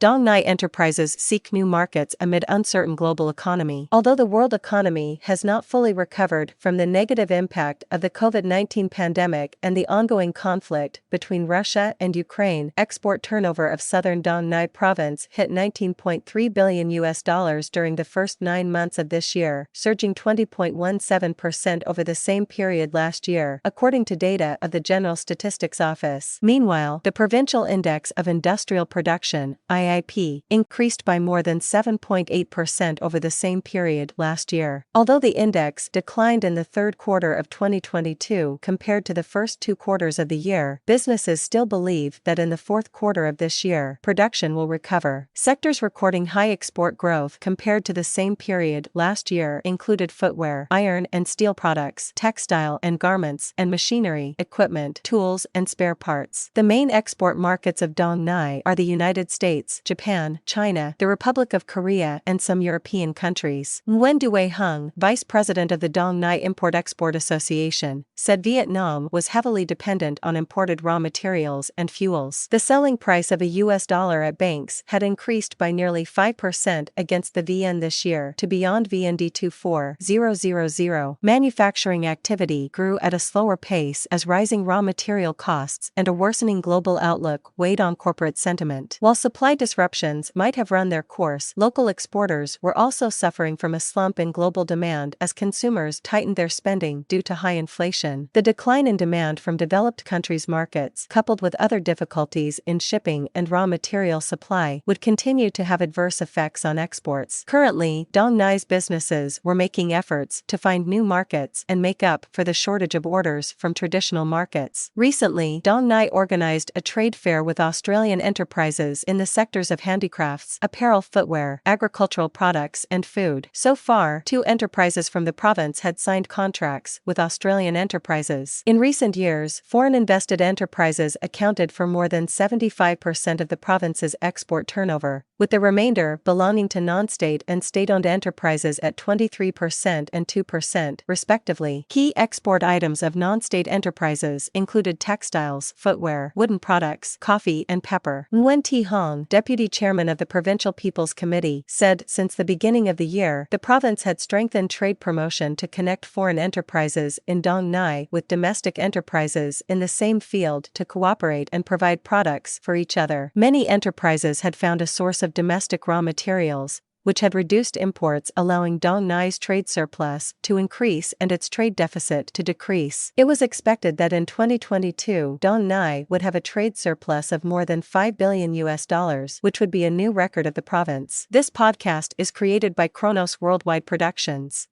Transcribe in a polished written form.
Dong Nai enterprises seek new markets amid uncertain global economy. Although the world economy has not fully recovered from the negative impact of the COVID-19 pandemic and the ongoing conflict between Russia and Ukraine, export turnover of southern Dong Nai province hit $19.3 billion during the first 9 months of this year, surging 20.17% over the same period last year, according to data of the General Statistics Office. Meanwhile, the Provincial Index of Industrial Production (IIP) increased by more than 7.8% over the same period last year. Although the index declined in the third quarter of 2022 compared to the first 2 quarters of the year, businesses still believe that in the fourth quarter of this year, production will recover. Sectors recording high export growth compared to the same period last year included footwear, iron and steel products, textile and garments, and machinery, equipment, tools, and spare parts. The main export markets of Dong Nai are the United States, Japan, China, the Republic of Korea, and some European countries. Nguyen Duy Hung, vice president of the Dong Nai Import-Export Association, said Vietnam was heavily dependent on imported raw materials and fuels. The selling price of a US dollar at banks had increased by nearly 5% against the VN this year to beyond VND 24000. Manufacturing activity grew at a slower pace as rising raw material costs and a worsening global outlook weighed on corporate sentiment. While supply disruptions might have run their course, local exporters were also suffering from a slump in global demand as consumers tightened their spending due to high inflation. The decline in demand from developed countries' markets, coupled with other difficulties in shipping and raw material supply, would continue to have adverse effects on exports. Currently, Dong Nai's businesses were making efforts to find new markets and make up for the shortage of orders from traditional markets. Recently, Dong Nai organized a trade fair with Australian enterprises in the sectors of handicrafts, apparel, footwear, agricultural products, and food. So far, 2 enterprises from the province had signed contracts with Australian enterprises. In recent years, foreign invested enterprises accounted for more than 75% of the province's export turnover, with the remainder belonging to non-state and state-owned enterprises at 23% and 2%, respectively. Key export items of non-state enterprises included textiles, footwear, wooden products, coffee, and pepper. Nguyen Thi Hong, deputy chairman of the Provincial People's Committee, said since the beginning of the year, the province had strengthened trade promotion to connect foreign enterprises in Dong Nai with domestic enterprises in the same field to cooperate and provide products for each other. Many enterprises had found a source of domestic raw materials, which had reduced imports, allowing Dong Nai's trade surplus to increase and its trade deficit to decrease. It was expected that in 2022, Dong Nai would have a trade surplus of more than $5 billion, which would be a new record of the province. This podcast is created by Kronos Worldwide Productions.